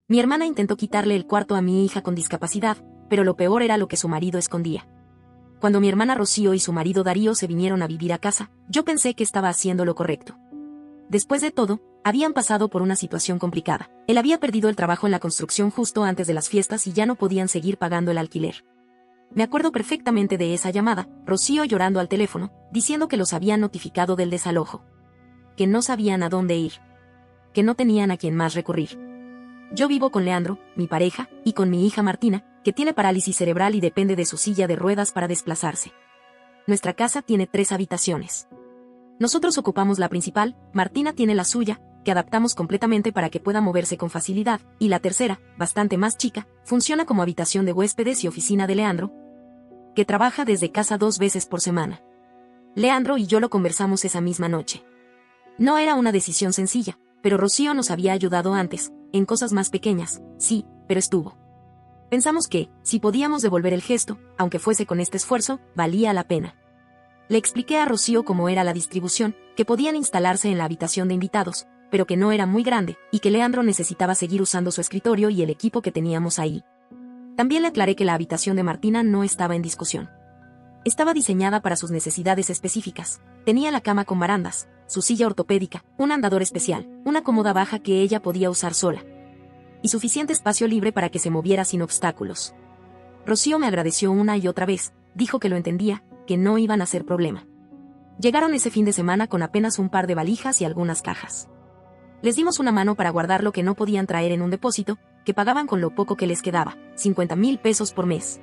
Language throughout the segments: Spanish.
Mi hermana intentó quitarle el cuarto a mi hija con discapacidad, pero lo peor era lo que su marido escondía. Cuando mi hermana Rocío y su marido Darío se vinieron a vivir a casa, yo pensé que estaba haciendo lo correcto. Después de todo, habían pasado por una situación complicada. Él había perdido el trabajo en la construcción justo antes de las fiestas y ya no podían seguir pagando el alquiler. Me acuerdo perfectamente de esa llamada, Rocío llorando al teléfono, diciendo que los habían notificado del desalojo. Que no sabían a dónde ir. Que no tenían a quién más recurrir. Yo vivo con Leandro, mi pareja, y con mi hija Martina, que tiene parálisis cerebral y depende de su silla de ruedas para desplazarse. Nuestra casa tiene 3 habitaciones. Nosotros ocupamos la principal, Martina tiene la suya, que adaptamos completamente para que pueda moverse con facilidad, y la tercera, bastante más chica, funciona como habitación de huéspedes y oficina de Leandro, que trabaja desde casa 2 veces por semana. Leandro y yo lo conversamos esa misma noche. No era una decisión sencilla, pero Rocío nos había ayudado antes, en cosas más pequeñas, sí, pero estuvo. Pensamos que, si podíamos devolver el gesto, aunque fuese con este esfuerzo, valía la pena. Le expliqué a Rocío cómo era la distribución, que podían instalarse en la habitación de invitados, pero que no era muy grande, y que Leandro necesitaba seguir usando su escritorio y el equipo que teníamos ahí. También le aclaré que la habitación de Martina no estaba en discusión. Estaba diseñada para sus necesidades específicas. Tenía la cama con barandas, su silla ortopédica, un andador especial, una cómoda baja que ella podía usar sola. Y suficiente espacio libre para que se moviera sin obstáculos. Rocío me agradeció una y otra vez, dijo que lo entendía, que no iban a ser problema. Llegaron ese fin de semana con apenas un par de valijas y algunas cajas. Les dimos una mano para guardar lo que no podían traer en un depósito, que pagaban con lo poco que les quedaba, 50,000 pesos por mes.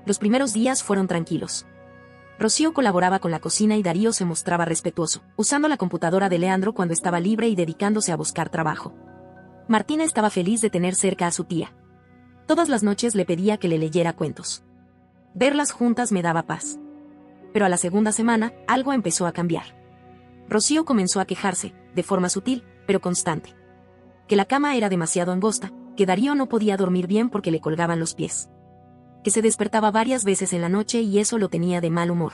Los primeros días fueron tranquilos. Rocío colaboraba con la cocina y Darío se mostraba respetuoso, usando la computadora de Leandro cuando estaba libre y dedicándose a buscar trabajo. Martina estaba feliz de tener cerca a su tía. Todas las noches le pedía que le leyera cuentos. Verlas juntas me daba paz. Pero a la segunda semana, algo empezó a cambiar. Rocío comenzó a quejarse, de forma sutil, pero constante. Que la cama era demasiado angosta, que Darío no podía dormir bien porque le colgaban los pies. Que se despertaba varias veces en la noche y eso lo tenía de mal humor.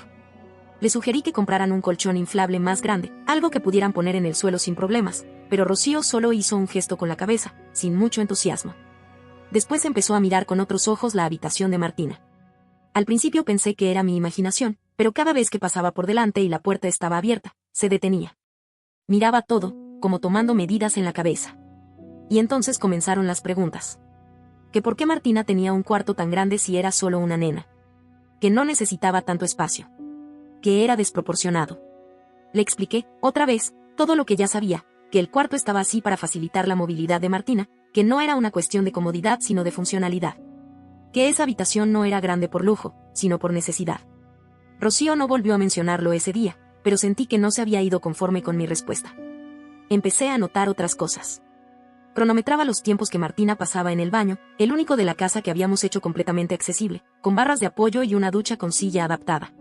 Le sugerí que compraran un colchón inflable más grande, algo que pudieran poner en el suelo sin problemas, pero Rocío solo hizo un gesto con la cabeza, sin mucho entusiasmo. Después empezó a mirar con otros ojos la habitación de Martina. Al principio pensé que era mi imaginación, pero cada vez que pasaba por delante y la puerta estaba abierta, se detenía. Miraba todo, como tomando medidas en la cabeza. Y entonces comenzaron las preguntas. Que por qué Martina tenía un cuarto tan grande si era solo una nena. Que no necesitaba tanto espacio. Que era desproporcionado. Le expliqué, otra vez, todo lo que ya sabía, que el cuarto estaba así para facilitar la movilidad de Martina, que no era una cuestión de comodidad sino de funcionalidad. Que esa habitación no era grande por lujo, sino por necesidad. Rocío no volvió a mencionarlo ese día, pero sentí que no se había ido conforme con mi respuesta. Empecé a notar otras cosas. Cronometraba los tiempos que Martina pasaba en el baño, el único de la casa que habíamos hecho completamente accesible, con barras de apoyo y una ducha con silla adaptada.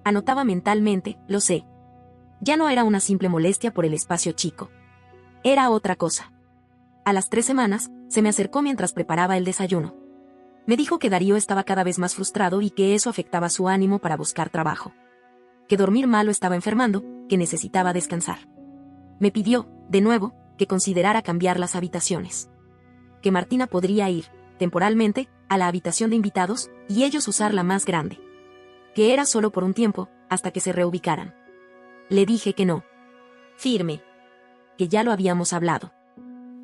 Anotaba mentalmente, lo sé. Ya no era una simple molestia por el espacio chico. Era otra cosa. A las 3 semanas, se me acercó mientras preparaba el desayuno. Me dijo que Darío estaba cada vez más frustrado y que eso afectaba su ánimo para buscar trabajo. Que dormir mal lo estaba enfermando, que necesitaba descansar. Me pidió, de nuevo, que considerara cambiar las habitaciones. Que Martina podría ir, temporalmente, a la habitación de invitados, y ellos usar la más grande. Que era solo por un tiempo, hasta que se reubicaran. Le dije que no. Firme. Que ya lo habíamos hablado.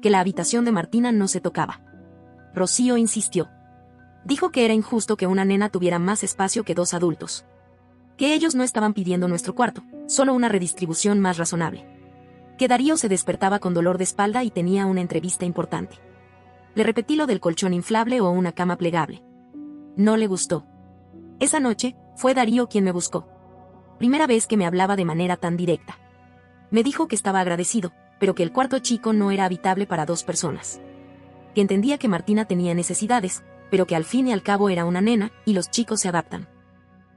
Que la habitación de Martina no se tocaba. Rocío insistió. Dijo que era injusto que una nena tuviera más espacio que 2 adultos. Que ellos no estaban pidiendo nuestro cuarto, solo una redistribución más razonable. Que Darío se despertaba con dolor de espalda y tenía una entrevista importante. Le repetí lo del colchón inflable o una cama plegable. No le gustó. Esa noche, fue Darío quien me buscó. Primera vez que me hablaba de manera tan directa. Me dijo que estaba agradecido, pero que el cuarto chico no era habitable para 2 personas. Que entendía que Martina tenía necesidades, pero que al fin y al cabo era una nena, y los chicos se adaptan.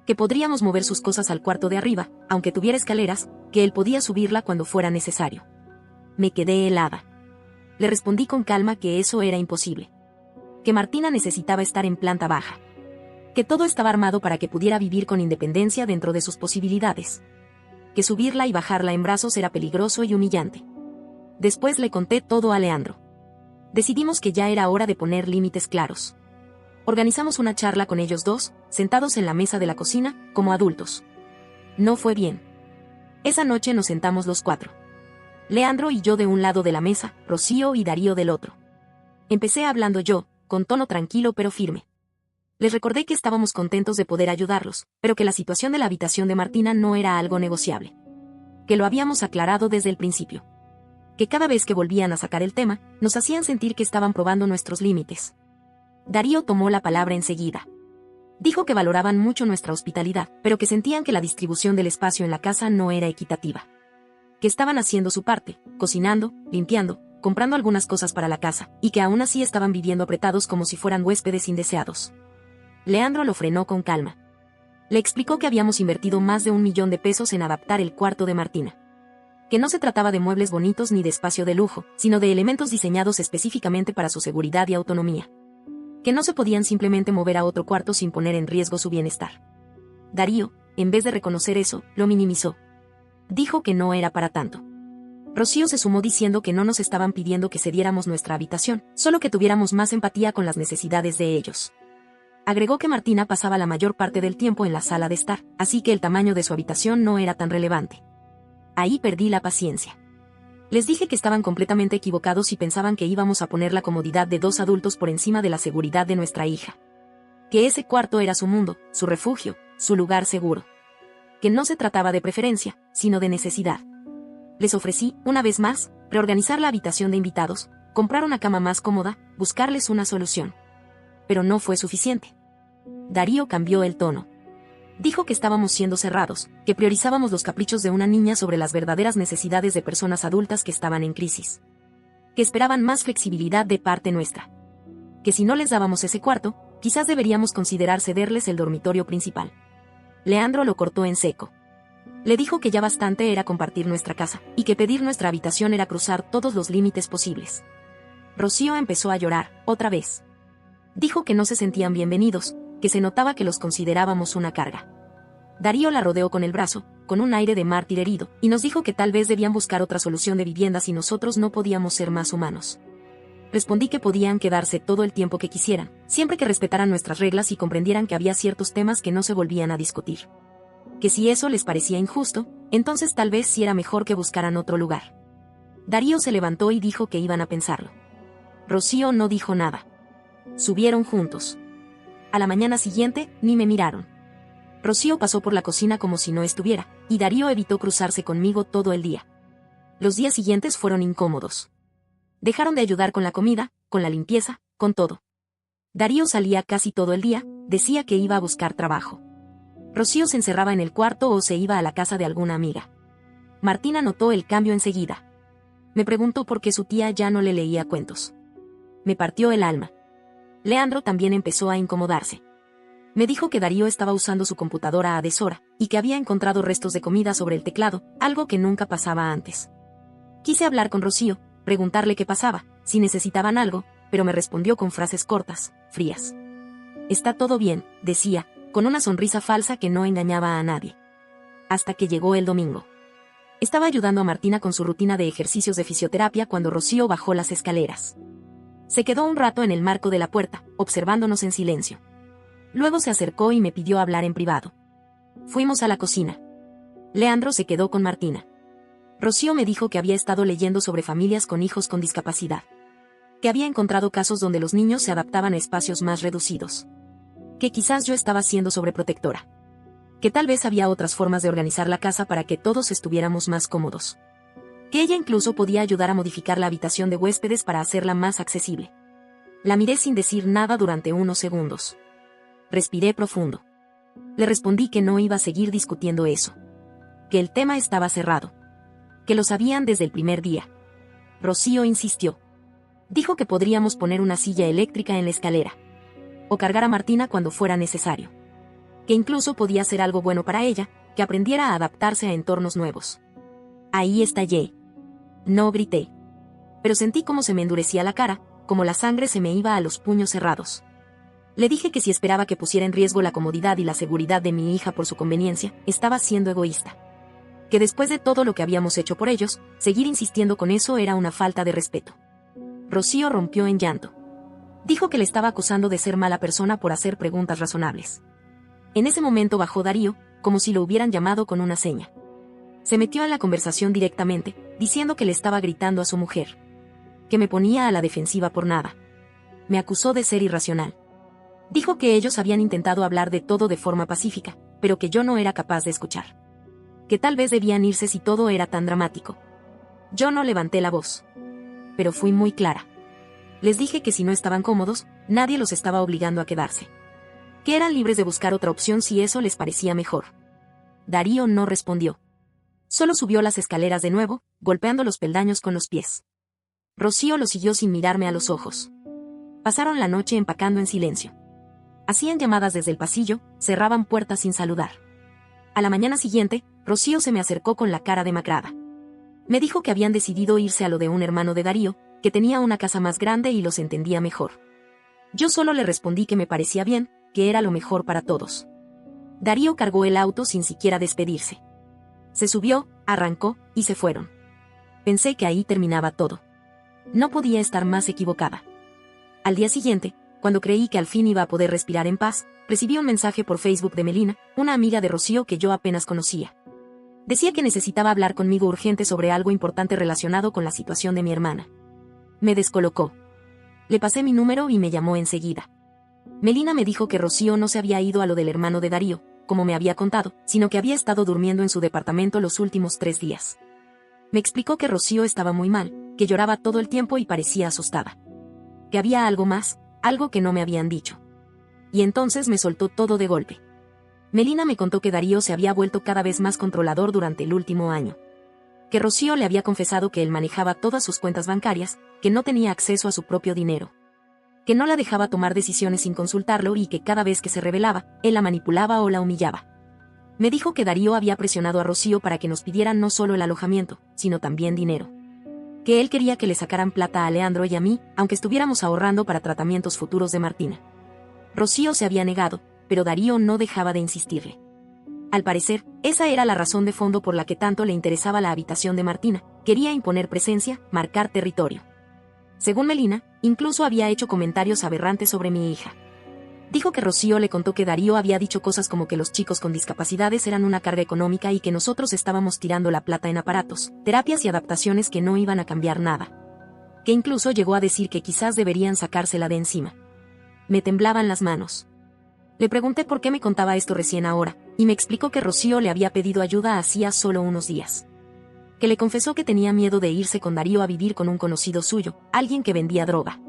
Que podríamos mover sus cosas al cuarto de arriba, aunque tuviera escaleras, que él podía subirla cuando fuera necesario. Me quedé helada. Le respondí con calma que eso era imposible. Que Martina necesitaba estar en planta baja. Que todo estaba armado para que pudiera vivir con independencia dentro de sus posibilidades. Que subirla y bajarla en brazos era peligroso y humillante. Después le conté todo a Leandro. Decidimos que ya era hora de poner límites claros. Organizamos una charla con ellos dos, sentados en la mesa de la cocina, como adultos. No fue bien. Esa noche nos sentamos los cuatro. Leandro y yo de un lado de la mesa, Rocío y Darío del otro. Empecé hablando yo, con tono tranquilo pero firme. Les recordé que estábamos contentos de poder ayudarlos, pero que la situación de la habitación de Martina no era algo negociable. Que lo habíamos aclarado desde el principio. Que cada vez que volvían a sacar el tema, nos hacían sentir que estaban probando nuestros límites. Darío tomó la palabra enseguida. Dijo que valoraban mucho nuestra hospitalidad, pero que sentían que la distribución del espacio en la casa no era equitativa. Que estaban haciendo su parte, cocinando, limpiando, comprando algunas cosas para la casa, y que aún así estaban viviendo apretados como si fueran huéspedes indeseados. Leandro lo frenó con calma. Le explicó que habíamos invertido más de 1 millón de pesos en adaptar el cuarto de Martina. Que no se trataba de muebles bonitos ni de espacio de lujo, sino de elementos diseñados específicamente para su seguridad y autonomía. Que no se podían simplemente mover a otro cuarto sin poner en riesgo su bienestar. Darío, en vez de reconocer eso, lo minimizó. Dijo que no era para tanto. Rocío se sumó diciendo que no nos estaban pidiendo que cediéramos nuestra habitación, solo que tuviéramos más empatía con las necesidades de ellos. Agregó que Martina pasaba la mayor parte del tiempo en la sala de estar, así que el tamaño de su habitación no era tan relevante. Ahí perdí la paciencia. Les dije que estaban completamente equivocados si pensaban que íbamos a poner la comodidad de 2 adultos por encima de la seguridad de nuestra hija. Que ese cuarto era su mundo, su refugio, su lugar seguro. Que no se trataba de preferencia, sino de necesidad. Les ofrecí, una vez más, reorganizar la habitación de invitados, comprar una cama más cómoda, buscarles una solución. Pero no fue suficiente. Darío cambió el tono. Dijo que estábamos siendo cerrados, que priorizábamos los caprichos de una niña sobre las verdaderas necesidades de personas adultas que estaban en crisis. Que esperaban más flexibilidad de parte nuestra. Que si no les dábamos ese cuarto, quizás deberíamos considerar cederles el dormitorio principal. Leandro lo cortó en seco. Le dijo que ya bastante era compartir nuestra casa, y que pedir nuestra habitación era cruzar todos los límites posibles. Rocío empezó a llorar, otra vez. Dijo que no se sentían bienvenidos, que se notaba que los considerábamos una carga. Darío la rodeó con el brazo, con un aire de mártir herido, y nos dijo que tal vez debían buscar otra solución de vivienda si nosotros no podíamos ser más humanos. Respondí que podían quedarse todo el tiempo que quisieran, siempre que respetaran nuestras reglas y comprendieran que había ciertos temas que no se volvían a discutir. Que si eso les parecía injusto, entonces tal vez sí era mejor que buscaran otro lugar. Darío se levantó y dijo que iban a pensarlo. Rocío no dijo nada. Subieron juntos. A la mañana siguiente, ni me miraron. Rocío pasó por la cocina como si no estuviera, y Darío evitó cruzarse conmigo todo el día. Los días siguientes fueron incómodos. Dejaron de ayudar con la comida, con la limpieza, con todo. Darío salía casi todo el día, decía que iba a buscar trabajo. Rocío se encerraba en el cuarto o se iba a la casa de alguna amiga. Martina notó el cambio enseguida. Me preguntó por qué su tía ya no le leía cuentos. Me partió el alma. Leandro también empezó a incomodarse. Me dijo que Darío estaba usando su computadora a deshora, y que había encontrado restos de comida sobre el teclado, algo que nunca pasaba antes. Quise hablar con Rocío, preguntarle qué pasaba, si necesitaban algo, pero me respondió con frases cortas, frías. Está todo bien, decía, con una sonrisa falsa que no engañaba a nadie. Hasta que llegó el domingo. Estaba ayudando a Martina con su rutina de ejercicios de fisioterapia cuando Rocío bajó las escaleras. Se quedó un rato en el marco de la puerta, observándonos en silencio. Luego se acercó y me pidió hablar en privado. Fuimos a la cocina. Leandro se quedó con Martina. Rocío me dijo que había estado leyendo sobre familias con hijos con discapacidad. Que había encontrado casos donde los niños se adaptaban a espacios más reducidos. Que quizás yo estaba siendo sobreprotectora. Que tal vez había otras formas de organizar la casa para que todos estuviéramos más cómodos. Que ella incluso podía ayudar a modificar la habitación de huéspedes para hacerla más accesible. La miré sin decir nada durante unos segundos. Respiré profundo. Le respondí que no iba a seguir discutiendo eso. Que el tema estaba cerrado. Que lo sabían desde el primer día. Rocío insistió. Dijo que podríamos poner una silla eléctrica en la escalera. O cargar a Martina cuando fuera necesario. Que incluso podía ser algo bueno para ella, que aprendiera a adaptarse a entornos nuevos. Ahí estallé. No grité. Pero sentí como se me endurecía la cara, como la sangre se me iba a los puños cerrados. Le dije que si esperaba que pusiera en riesgo la comodidad y la seguridad de mi hija por su conveniencia, estaba siendo egoísta. Que después de todo lo que habíamos hecho por ellos, seguir insistiendo con eso era una falta de respeto. Rocío rompió en llanto. Dijo que le estaba acusando de ser mala persona por hacer preguntas razonables. En ese momento bajó Darío, como si lo hubieran llamado con una seña. Se metió en la conversación directamente, diciendo que le estaba gritando a su mujer. Que me ponía a la defensiva por nada. Me acusó de ser irracional. Dijo que ellos habían intentado hablar de todo de forma pacífica, pero que yo no era capaz de escuchar. Que tal vez debían irse si todo era tan dramático. Yo no levanté la voz. Pero fui muy clara. Les dije que si no estaban cómodos, nadie los estaba obligando a quedarse. Que eran libres de buscar otra opción si eso les parecía mejor. Darío no respondió. Solo subió las escaleras de nuevo, golpeando los peldaños con los pies. Rocío lo siguió sin mirarme a los ojos. Pasaron la noche empacando en silencio. Hacían llamadas desde el pasillo, cerraban puertas sin saludar. A la mañana siguiente, Rocío se me acercó con la cara demacrada. Me dijo que habían decidido irse a lo de un hermano de Darío, que tenía una casa más grande y los entendía mejor. Yo solo le respondí que me parecía bien, que era lo mejor para todos. Darío cargó el auto sin siquiera despedirse. Se subió, arrancó, y se fueron. Pensé que ahí terminaba todo. No podía estar más equivocada. Al día siguiente, cuando creí que al fin iba a poder respirar en paz, recibí un mensaje por Facebook de Melina, una amiga de Rocío que yo apenas conocía. Decía que necesitaba hablar conmigo urgente sobre algo importante relacionado con la situación de mi hermana. Me descolocó. Le pasé mi número y me llamó enseguida. Melina me dijo que Rocío no se había ido a lo del hermano de Darío, como me había contado, sino que había estado durmiendo en su departamento los últimos 3 días. Me explicó que Rocío estaba muy mal, que lloraba todo el tiempo y parecía asustada. Que había algo más, algo que no me habían dicho. Y entonces me soltó todo de golpe. Melina me contó que Darío se había vuelto cada vez más controlador durante el último año. Que Rocío le había confesado que él manejaba todas sus cuentas bancarias, que no tenía acceso a su propio dinero. Que no la dejaba tomar decisiones sin consultarlo y que cada vez que se rebelaba, él la manipulaba o la humillaba. Me dijo que Darío había presionado a Rocío para que nos pidieran no solo el alojamiento, sino también dinero. Que él quería que le sacaran plata a Leandro y a mí, aunque estuviéramos ahorrando para tratamientos futuros de Martina. Rocío se había negado, pero Darío no dejaba de insistirle. Al parecer, esa era la razón de fondo por la que tanto le interesaba la habitación de Martina. Quería imponer presencia, marcar territorio. Según Melina, incluso había hecho comentarios aberrantes sobre mi hija. Dijo que Rocío le contó que Darío había dicho cosas como que los chicos con discapacidades eran una carga económica y que nosotros estábamos tirando la plata en aparatos, terapias y adaptaciones que no iban a cambiar nada. Que incluso llegó a decir que quizás deberían sacársela de encima. Me temblaban las manos. Le pregunté por qué me contaba esto recién ahora, y me explicó que Rocío le había pedido ayuda hacía solo unos días. Que le confesó que tenía miedo de irse con Darío a vivir con un conocido suyo, alguien que vendía droga.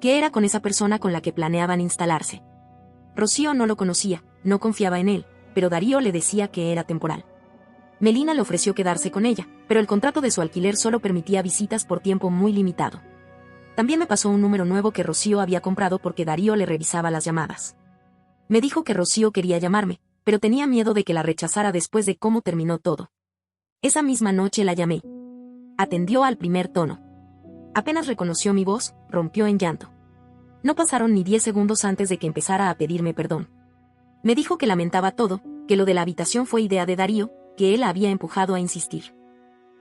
Que era con esa persona con la que planeaban instalarse. Rocío no lo conocía, no confiaba en él, pero Darío le decía que era temporal. Melina le ofreció quedarse con ella, pero el contrato de su alquiler solo permitía visitas por tiempo muy limitado. También me pasó un número nuevo que Rocío había comprado porque Darío le revisaba las llamadas. Me dijo que Rocío quería llamarme, pero tenía miedo de que la rechazara después de cómo terminó todo. Esa misma noche la llamé. Atendió al primer tono. Apenas reconoció mi voz, rompió en llanto. No pasaron ni 10 segundos antes de que empezara a pedirme perdón. Me dijo que lamentaba todo, que lo de la habitación fue idea de Darío, que él la había empujado a insistir.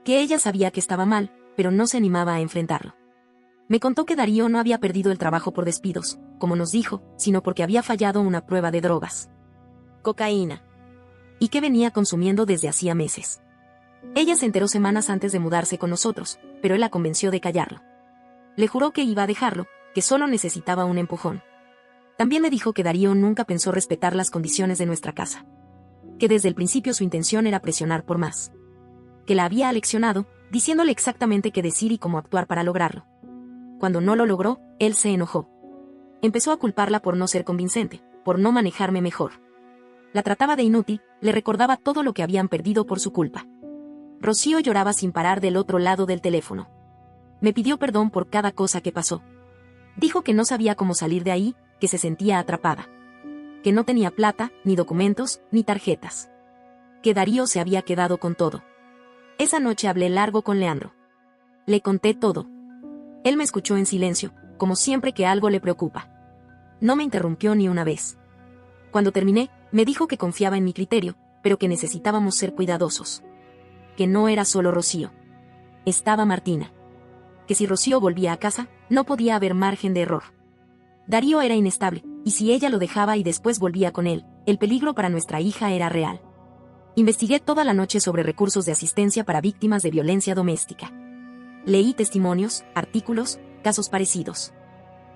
Que ella sabía que estaba mal, pero no se animaba a enfrentarlo. Me contó que Darío no había perdido el trabajo por despidos, como nos dijo, sino porque había fallado una prueba de drogas. Cocaína. Y que venía consumiendo desde hacía meses. Ella se enteró semanas antes de mudarse con nosotros, pero él la convenció de callarlo. Le juró que iba a dejarlo, que solo necesitaba un empujón. También me dijo que Darío nunca pensó respetar las condiciones de nuestra casa. Que desde el principio su intención era presionar por más. Que la había aleccionado, diciéndole exactamente qué decir y cómo actuar para lograrlo. Cuando no lo logró, él se enojó. Empezó a culparla por no ser convincente, por no manejarme mejor. La trataba de inútil, le recordaba todo lo que habían perdido por su culpa. Rocío lloraba sin parar del otro lado del teléfono. Me pidió perdón por cada cosa que pasó. Dijo que no sabía cómo salir de ahí, que se sentía atrapada. Que no tenía plata, ni documentos, ni tarjetas. Que Darío se había quedado con todo. Esa noche hablé largo con Leandro. Le conté todo. Él me escuchó en silencio, como siempre que algo le preocupa. No me interrumpió ni una vez. Cuando terminé, me dijo que confiaba en mi criterio, pero que necesitábamos ser cuidadosos. Que no era solo Rocío. Estaba Martina. Que si Rocío volvía a casa, No podía haber margen de error. Darío era inestable, y si ella lo dejaba y después volvía con él, el peligro para nuestra hija era real. Investigué toda la noche sobre recursos de asistencia para víctimas de violencia doméstica. Leí testimonios, artículos, casos parecidos.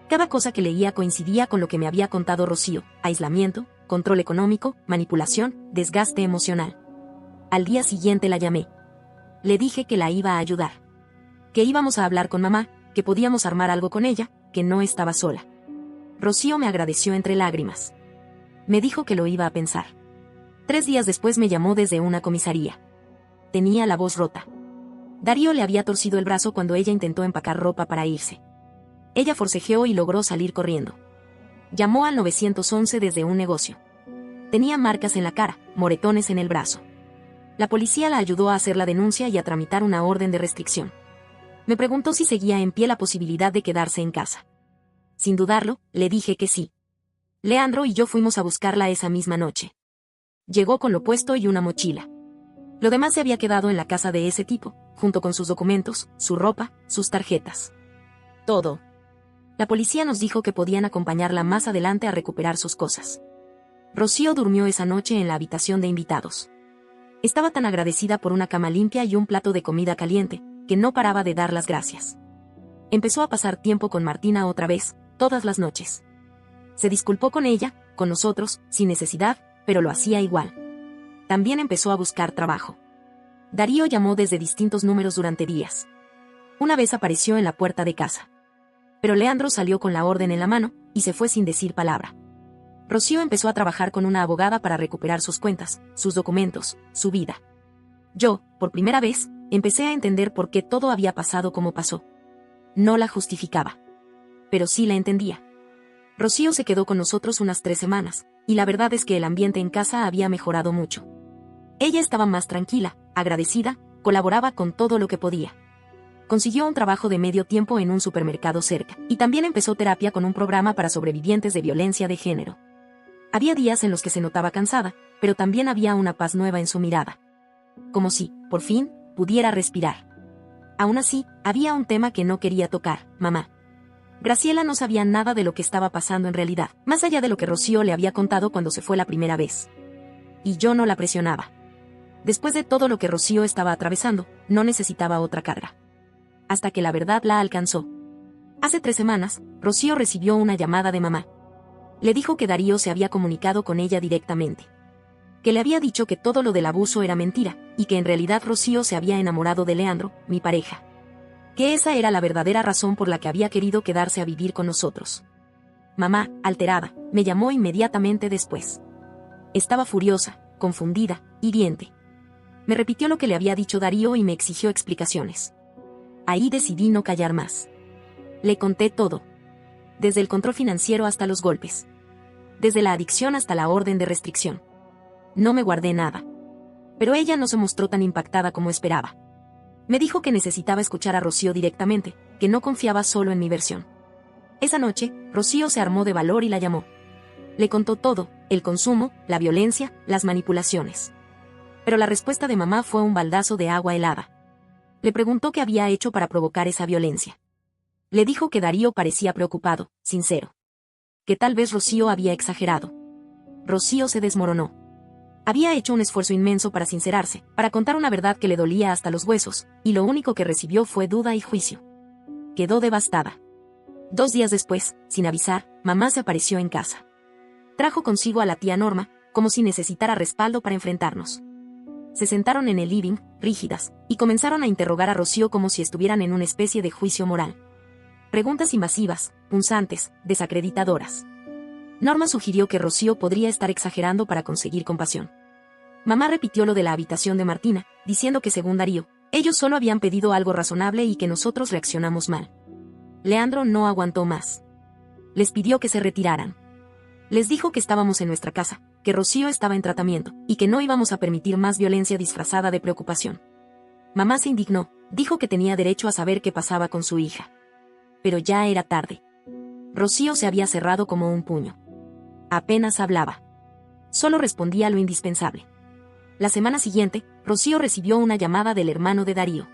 Cada cosa que leía coincidía con lo que me había contado Rocío: aislamiento, control económico, manipulación, desgaste emocional. Al día siguiente la llamé. Le dije que la iba a ayudar. Que íbamos a hablar con mamá, que podíamos armar algo con ella, que no estaba sola. Rocío me agradeció entre lágrimas. Me dijo que lo iba a pensar. 3 días después me llamó desde una comisaría. Tenía la voz rota. Darío le había torcido el brazo cuando ella intentó empacar ropa para irse. Ella forcejeó y logró salir corriendo. Llamó al 911 desde un negocio. Tenía marcas en la cara, moretones en el brazo. La policía la ayudó a hacer la denuncia y a tramitar una orden de restricción. Me preguntó si seguía en pie la posibilidad de quedarse en casa. Sin dudarlo, le dije que sí. Leandro y yo fuimos a buscarla esa misma noche. Llegó con lo puesto y una mochila. Lo demás se había quedado en la casa de ese tipo, junto con sus documentos, su ropa, sus tarjetas. Todo. La policía nos dijo que podían acompañarla más adelante a recuperar sus cosas. Rocío durmió esa noche en la habitación de invitados. Estaba tan agradecida por una cama limpia y un plato de comida caliente, que no paraba de dar las gracias. Empezó a pasar tiempo con Martina otra vez, todas las noches. Se disculpó con ella, con nosotros, sin necesidad, pero lo hacía igual. También empezó a buscar trabajo. Darío llamó desde distintos números durante días. Una vez apareció en la puerta de casa. Pero Leandro salió con la orden en la mano, y se fue sin decir palabra. Rocío empezó a trabajar con una abogada para recuperar sus cuentas, sus documentos, su vida. Yo, por primera vez, empecé a entender por qué todo había pasado como pasó. No la justificaba. Pero sí la entendía. Rocío se quedó con nosotros unas 3 semanas, y la verdad es que el ambiente en casa había mejorado mucho. Ella estaba más tranquila, agradecida, colaboraba con todo lo que podía. Consiguió un trabajo de medio tiempo en un supermercado cerca, y también empezó terapia con un programa para sobrevivientes de violencia de género. Había días en los que se notaba cansada, pero también había una paz nueva en su mirada. Como si, por fin, pudiera respirar. Aún así, había un tema que no quería tocar: mamá. Graciela no sabía nada de lo que estaba pasando en realidad, más allá de lo que Rocío le había contado cuando se fue la primera vez. Y yo no la presionaba. Después de todo lo que Rocío estaba atravesando, no necesitaba otra carga. Hasta que la verdad la alcanzó. Hace 3 semanas, Rocío recibió una llamada de mamá. Le dijo que Darío se había comunicado con ella directamente. Que le había dicho que todo lo del abuso era mentira, y que en realidad Rocío se había enamorado de Leandro, mi pareja. Que esa era la verdadera razón por la que había querido quedarse a vivir con nosotros. Mamá, alterada, me llamó inmediatamente después. Estaba furiosa, confundida, hiriente. Me repitió lo que le había dicho Darío y me exigió explicaciones. Ahí decidí no callar más. Le conté todo. Desde el control financiero hasta los golpes. Desde la adicción hasta la orden de restricción. No me guardé nada. Pero ella no se mostró tan impactada como esperaba. Me dijo que necesitaba escuchar a Rocío directamente, que no confiaba solo en mi versión. Esa noche, Rocío se armó de valor y la llamó. Le contó todo: el consumo, la violencia, las manipulaciones. Pero la respuesta de mamá fue un baldazo de agua helada. Le preguntó qué había hecho para provocar esa violencia. Le dijo que Darío parecía preocupado, sincero. Que tal vez Rocío había exagerado. Rocío se desmoronó. Había hecho un esfuerzo inmenso para sincerarse, para contar una verdad que le dolía hasta los huesos, y lo único que recibió fue duda y juicio. Quedó devastada. 2 días después, sin avisar, mamá se apareció en casa. Trajo consigo a la tía Norma, como si necesitara respaldo para enfrentarnos. Se sentaron en el living, rígidas, y comenzaron a interrogar a Rocío como si estuvieran en una especie de juicio moral. Preguntas invasivas, punzantes, desacreditadoras. Norma sugirió que Rocío podría estar exagerando para conseguir compasión. Mamá repitió lo de la habitación de Martina, diciendo que según Darío, ellos solo habían pedido algo razonable y que nosotros reaccionamos mal. Leandro no aguantó más. Les pidió que se retiraran. Les dijo que estábamos en nuestra casa, que Rocío estaba en tratamiento, y que no íbamos a permitir más violencia disfrazada de preocupación. Mamá se indignó, dijo que tenía derecho a saber qué pasaba con su hija. Pero ya era tarde. Rocío se había cerrado como un puño. Apenas hablaba. Solo respondía lo indispensable. La semana siguiente, Rocío recibió una llamada del hermano de Darío.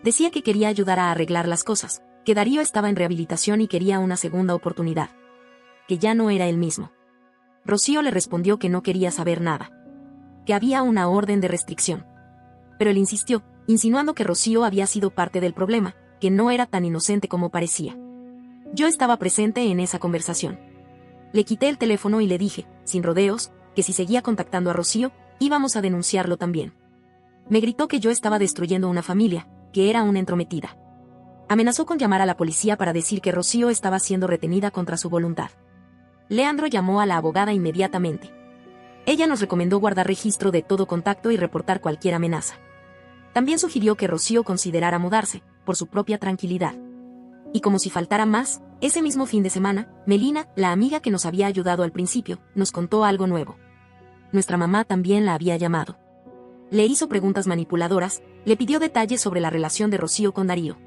Decía que quería ayudar a arreglar las cosas, que Darío estaba en rehabilitación y quería una segunda oportunidad. Que ya no era el mismo. Rocío le respondió que no quería saber nada. Que había una orden de restricción. Pero él insistió, insinuando que Rocío había sido parte del problema, que no era tan inocente como parecía. Yo estaba presente en esa conversación. Le quité el teléfono y le dije, sin rodeos, que si seguía contactando a Rocío, íbamos a denunciarlo también. Me gritó que yo estaba destruyendo una familia, que era una entrometida. Amenazó con llamar a la policía para decir que Rocío estaba siendo retenida contra su voluntad. Leandro llamó a la abogada inmediatamente. Ella nos recomendó guardar registro de todo contacto y reportar cualquier amenaza. También sugirió que Rocío considerara mudarse, por su propia tranquilidad. Y como si faltara más, ese mismo fin de semana, Melina, la amiga que nos había ayudado al principio, nos contó algo nuevo. Nuestra mamá también la había llamado. Le hizo preguntas manipuladoras, le pidió detalles sobre la relación de Rocío con Darío.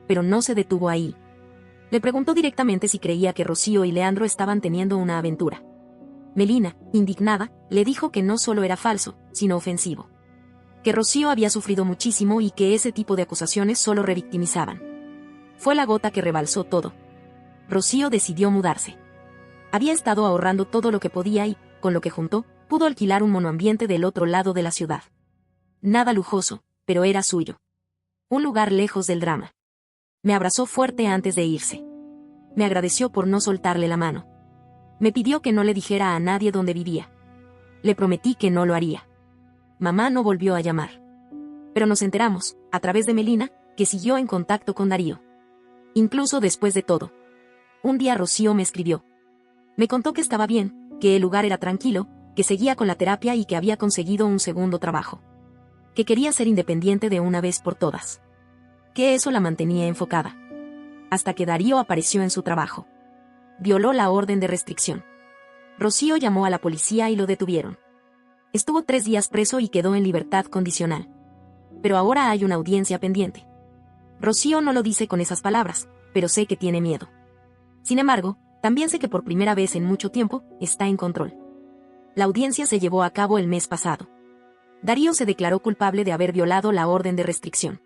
Pero no se detuvo ahí. Le preguntó directamente si creía que Rocío y Leandro estaban teniendo una aventura. Melina, indignada, le dijo que no solo era falso, sino ofensivo. Que Rocío había sufrido muchísimo y que ese tipo de acusaciones solo revictimizaban. Fue la gota que rebalsó todo. Rocío decidió mudarse. Había estado ahorrando todo lo que podía y, con lo que juntó, pudo alquilar un monoambiente del otro lado de la ciudad. Nada lujoso, pero era suyo. Un lugar lejos del drama. Me abrazó fuerte antes de irse. Me agradeció por no soltarle la mano. Me pidió que no le dijera a nadie dónde vivía. Le prometí que no lo haría. Mamá no volvió a llamar. Pero nos enteramos, a través de Melina, que siguió en contacto con Darío. Incluso después de todo. Un día Rocío me escribió. Me contó que estaba bien, que el lugar era tranquilo, que seguía con la terapia y que había conseguido un segundo trabajo. Que quería ser independiente de una vez por todas. Que eso la mantenía enfocada. Hasta que Darío apareció en su trabajo. Violó la orden de restricción. Rocío llamó a la policía y lo detuvieron. Estuvo 3 días preso y quedó en libertad condicional. Pero ahora hay una audiencia pendiente. Rocío no lo dice con esas palabras, pero sé que tiene miedo. Sin embargo, también sé que por primera vez en mucho tiempo, está en control. La audiencia se llevó a cabo el mes pasado. Darío se declaró culpable de haber violado la orden de restricción.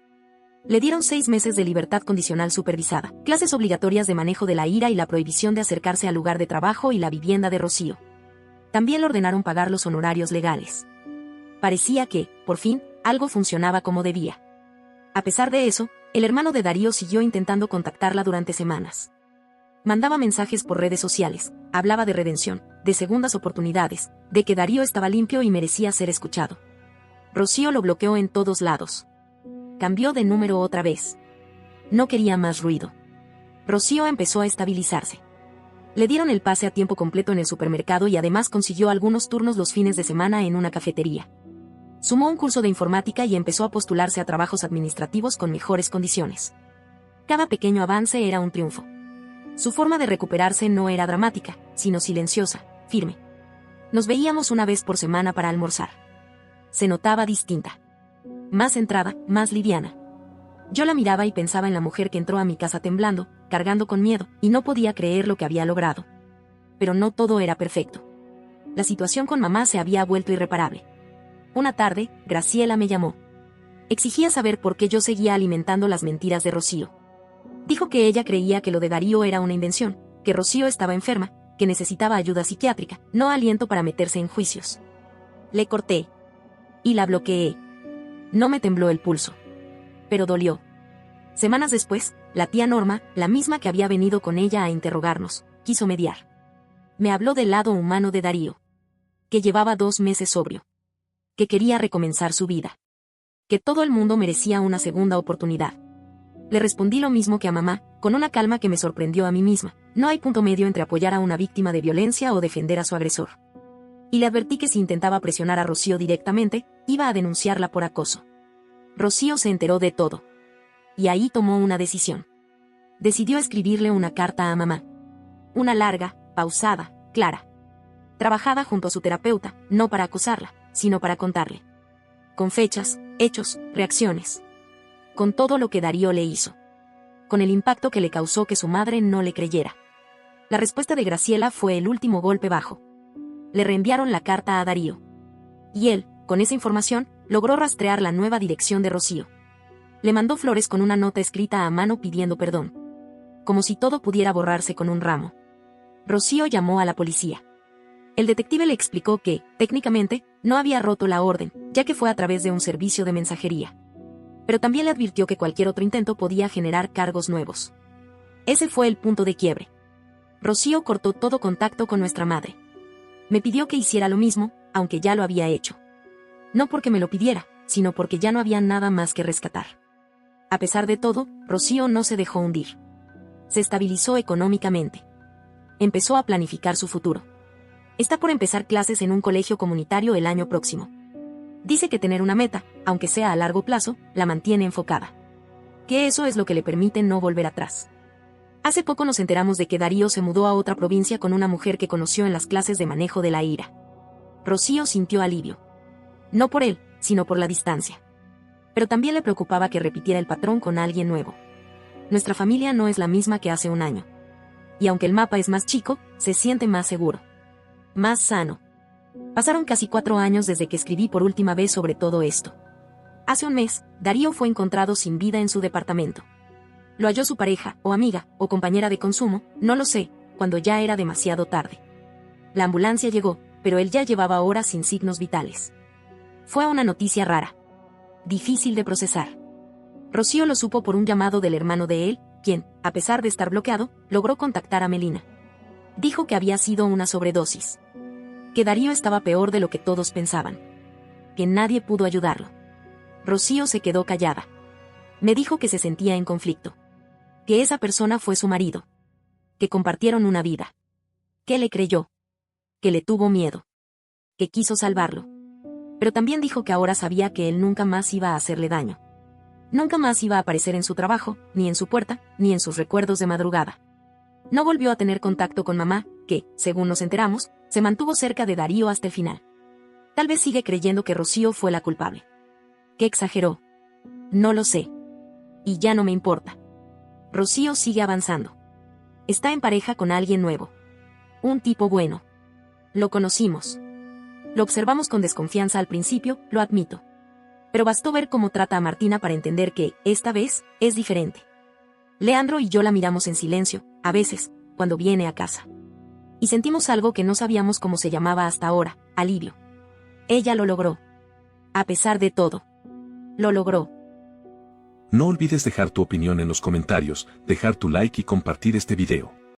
Le dieron 6 meses de libertad condicional supervisada, clases obligatorias de manejo de la ira y la prohibición de acercarse al lugar de trabajo y la vivienda de Rocío. También le ordenaron pagar los honorarios legales. Parecía que, por fin, algo funcionaba como debía. A pesar de eso, el hermano de Darío siguió intentando contactarla durante semanas. Mandaba mensajes por redes sociales, hablaba de redención, de segundas oportunidades, de que Darío estaba limpio y merecía ser escuchado. Rocío lo bloqueó en todos lados. Cambió de número otra vez. No quería más ruido. Rocío empezó a estabilizarse. Le dieron el pase a tiempo completo en el supermercado y además consiguió algunos turnos los fines de semana en una cafetería. Sumó un curso de informática y empezó a postularse a trabajos administrativos con mejores condiciones. Cada pequeño avance era un triunfo. Su forma de recuperarse no era dramática, sino silenciosa, firme. Nos veíamos una vez por semana para almorzar. Se notaba distinta. Más centrada, más liviana. Yo la miraba y pensaba en la mujer que entró a mi casa temblando, cargando con miedo, y no podía creer lo que había logrado. Pero no todo era perfecto. La situación con mamá se había vuelto irreparable. Una tarde, Graciela me llamó. Exigía saber por qué yo seguía alimentando las mentiras de Rocío. Dijo que ella creía que lo de Darío era una invención, que Rocío estaba enferma, que necesitaba ayuda psiquiátrica, no aliento para meterse en juicios. Le corté. Y la bloqueé. No me tembló el pulso. Pero dolió. Semanas después, la tía Norma, la misma que había venido con ella a interrogarnos, quiso mediar. Me habló del lado humano de Darío. Que llevaba 2 meses sobrio. Que quería recomenzar su vida. Que todo el mundo merecía una segunda oportunidad. Le respondí lo mismo que a mamá, con una calma que me sorprendió a mí misma. No hay punto medio entre apoyar a una víctima de violencia o defender a su agresor. Y le advertí que si intentaba presionar a Rocío directamente, iba a denunciarla por acoso. Rocío se enteró de todo. Y ahí tomó una decisión. Decidió escribirle una carta a mamá. Una larga, pausada, clara. Trabajada junto a su terapeuta, no para acusarla, sino para contarle. Con fechas, hechos, reacciones. Con todo lo que Darío le hizo. Con el impacto que le causó que su madre no le creyera. La respuesta de Graciela fue el último golpe bajo. Le reenviaron la carta a Darío. Y él, con esa información, logró rastrear la nueva dirección de Rocío. Le mandó flores con una nota escrita a mano pidiendo perdón. como si todo pudiera borrarse con un ramo. Rocío llamó a la policía. El detective le explicó que, técnicamente, no había roto la orden, ya que fue a través de un servicio de mensajería. Pero también le advirtió que cualquier otro intento podía generar cargos nuevos. Ese fue el punto de quiebre. Rocío cortó todo contacto con nuestra madre. Me pidió que hiciera lo mismo, aunque ya lo había hecho. No porque me lo pidiera, sino porque ya no había nada más que rescatar. A pesar de todo, Rocío no se dejó hundir. Se estabilizó económicamente. Empezó a planificar su futuro. Está por empezar clases en un colegio comunitario el año próximo. Dice que tener una meta, aunque sea a largo plazo, la mantiene enfocada. Que eso es lo que le permite no volver atrás. Hace poco nos enteramos de que Darío se mudó a otra provincia con una mujer que conoció en las clases de manejo de la ira. Rocío sintió alivio. No por él, sino por la distancia. Pero también le preocupaba que repitiera el patrón con alguien nuevo. Nuestra familia no es la misma que hace un año. Y aunque el mapa es más chico, se siente más seguro. Más sano. Pasaron casi 4 años desde que escribí por última vez sobre todo esto. Hace un mes, Darío fue encontrado sin vida en su departamento. Lo halló su pareja, o amiga, o compañera de consumo, no lo sé, cuando ya era demasiado tarde. La ambulancia llegó, pero él ya llevaba horas sin signos vitales. Fue una noticia rara. Difícil de procesar. Rocío lo supo por un llamado del hermano de él, quien, a pesar de estar bloqueado, logró contactar a Melina. Dijo que había sido una sobredosis. Que Darío estaba peor de lo que todos pensaban. Que nadie pudo ayudarlo. Rocío se quedó callada. Me dijo que se sentía en conflicto. Que esa persona fue su marido. Que compartieron una vida. Que le creyó. Que le tuvo miedo. Que quiso salvarlo. Pero también dijo que ahora sabía que él nunca más iba a hacerle daño. Nunca más iba a aparecer en su trabajo, ni en su puerta, ni en sus recuerdos de madrugada. No volvió a tener contacto con mamá, que, según nos enteramos, se mantuvo cerca de Darío hasta el final. Tal vez sigue creyendo que Rocío fue la culpable. ¿Qué exageró? No lo sé. Y ya no me importa. Rocío sigue avanzando. Está en pareja con alguien nuevo. Un tipo bueno. Lo conocimos. Lo observamos con desconfianza al principio, lo admito. Pero bastó ver cómo trata a Martina para entender que, esta vez, es diferente. Leandro y yo la miramos en silencio, a veces, cuando viene a casa. Y sentimos algo que no sabíamos cómo se llamaba hasta ahora, alivio. Ella lo logró. A pesar de todo. Lo logró. No olvides dejar tu opinión en los comentarios, dejar tu like y compartir este video.